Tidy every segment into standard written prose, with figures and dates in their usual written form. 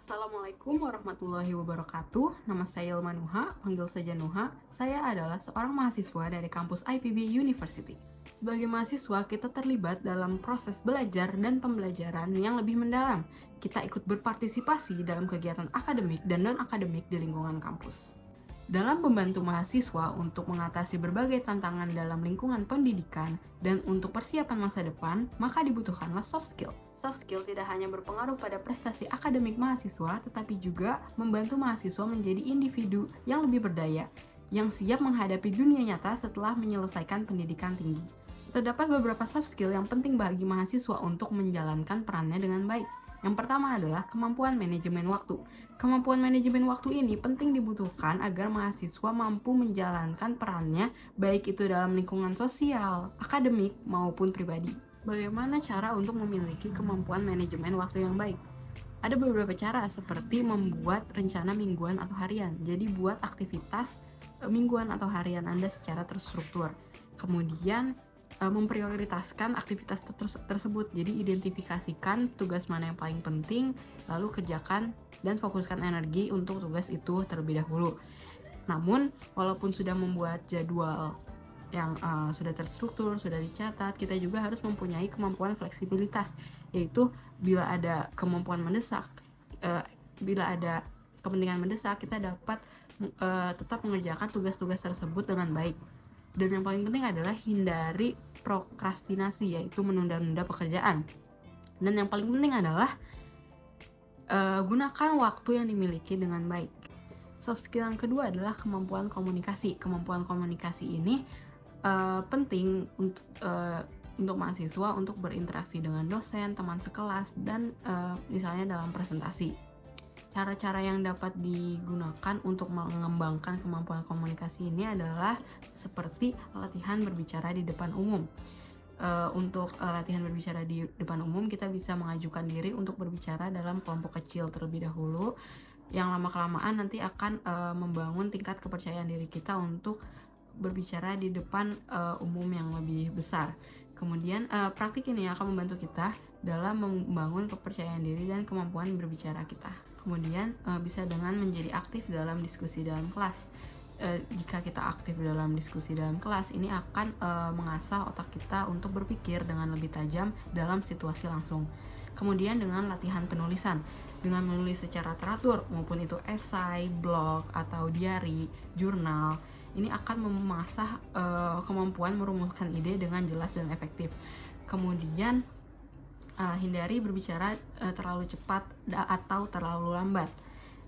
Assalamualaikum warahmatullahi wabarakatuh. Nama saya Ilma Nuha, panggil saja Nuha. Saya adalah seorang mahasiswa dari kampus IPB University. Sebagai mahasiswa, kita terlibat dalam proses belajar dan pembelajaran yang lebih mendalam. Kita ikut berpartisipasi dalam kegiatan akademik dan non-akademik di lingkungan kampus. Dalam membantu mahasiswa untuk mengatasi berbagai tantangan dalam lingkungan pendidikan dan untuk persiapan masa depan, maka dibutuhkanlah soft skill. Soft skill tidak hanya berpengaruh pada prestasi akademik mahasiswa, tetapi juga membantu mahasiswa menjadi individu yang lebih berdaya, yang siap menghadapi dunia nyata setelah menyelesaikan pendidikan tinggi. Terdapat beberapa soft skill yang penting bagi mahasiswa untuk menjalankan perannya dengan baik. Yang pertama adalah kemampuan manajemen waktu. Kemampuan manajemen waktu ini penting dibutuhkan agar mahasiswa mampu menjalankan perannya baik itu dalam lingkungan sosial, akademik, maupun pribadi. Bagaimana cara untuk memiliki kemampuan manajemen waktu yang baik? Ada beberapa cara seperti membuat rencana mingguan atau harian. Jadi buat aktivitas mingguan atau harian Anda secara terstruktur. Kemudian memprioritaskan aktivitas tersebut. Jadi identifikasikan tugas mana yang paling penting, lalu kerjakan dan fokuskan energi untuk tugas itu terlebih dahulu. Namun, walaupun sudah membuat jadwal yang sudah terstruktur, sudah dicatat, kita juga harus mempunyai kemampuan fleksibilitas, yaitu bila ada kemampuan mendesak, bila ada kepentingan mendesak, kita dapat tetap mengerjakan tugas-tugas tersebut dengan baik. Dan yang paling penting adalah hindari prokrastinasi, yaitu menunda-nunda pekerjaan. Dan yang paling penting adalah gunakan waktu yang dimiliki dengan baik. Soft skill yang kedua adalah kemampuan komunikasi. Kemampuan komunikasi ini penting untuk mahasiswa untuk berinteraksi dengan dosen, teman sekelas, dan misalnya dalam presentasi. Cara-cara yang dapat digunakan untuk mengembangkan kemampuan komunikasi ini adalah seperti latihan berbicara di depan umum. Untuk latihan berbicara di depan umum, kita bisa mengajukan diri untuk berbicara dalam kelompok kecil terlebih dahulu, yang lama-kelamaan nanti akan membangun tingkat kepercayaan diri kita untuk berbicara di depan umum yang lebih besar. Kemudian praktik ini akan membantu kita dalam membangun kepercayaan diri dan kemampuan berbicara kita. Kemudian bisa dengan menjadi aktif dalam diskusi dalam kelas. Jika kita aktif dalam diskusi dalam kelas, ini akan mengasah otak kita untuk berpikir dengan lebih tajam dalam situasi langsung. Kemudian dengan latihan penulisan, dengan menulis secara teratur, maupun itu esai, blog, atau diary, jurnal, ini akan mengasah kemampuan merumuskan ide dengan jelas dan efektif. Kemudian hindari berbicara terlalu cepat atau terlalu lambat.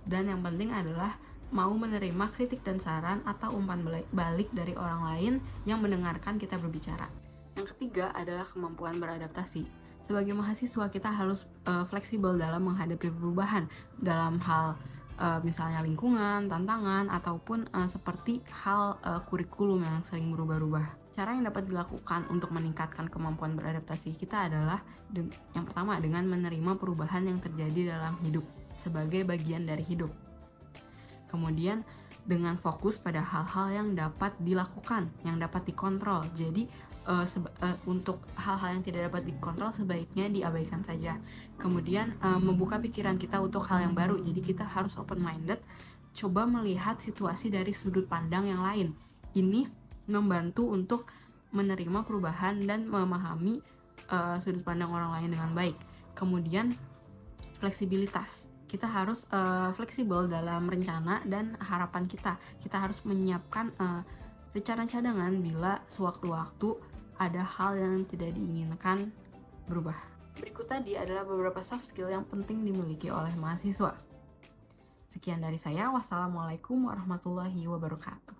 Dan yang penting adalah mau menerima kritik dan saran atau umpan balik dari orang lain yang mendengarkan kita berbicara. Yang ketiga adalah kemampuan beradaptasi. Sebagai mahasiswa, kita harus fleksibel dalam menghadapi perubahan dalam hal misalnya lingkungan, tantangan, ataupun seperti hal kurikulum yang sering berubah-ubah. Cara yang dapat dilakukan untuk meningkatkan kemampuan beradaptasi kita adalah yang pertama dengan menerima perubahan yang terjadi dalam hidup sebagai bagian dari hidup. Kemudian dengan fokus pada hal-hal yang dapat dilakukan, yang dapat dikontrol. Jadi untuk hal-hal yang tidak dapat dikontrol sebaiknya diabaikan saja. Kemudian membuka pikiran kita untuk hal yang baru. Jadi kita harus open-minded, coba melihat situasi dari sudut pandang yang lain. Ini membantu untuk menerima perubahan dan memahami sudut pandang orang lain dengan baik. Kemudian fleksibilitas. Kita harus fleksibel dalam rencana dan harapan kita. Kita harus menyiapkan rencana cadangan bila sewaktu-waktu ada hal yang tidak diinginkan berubah. Berikut tadi adalah beberapa soft skill yang penting dimiliki oleh mahasiswa. Sekian dari saya. Wassalamualaikum warahmatullahi wabarakatuh.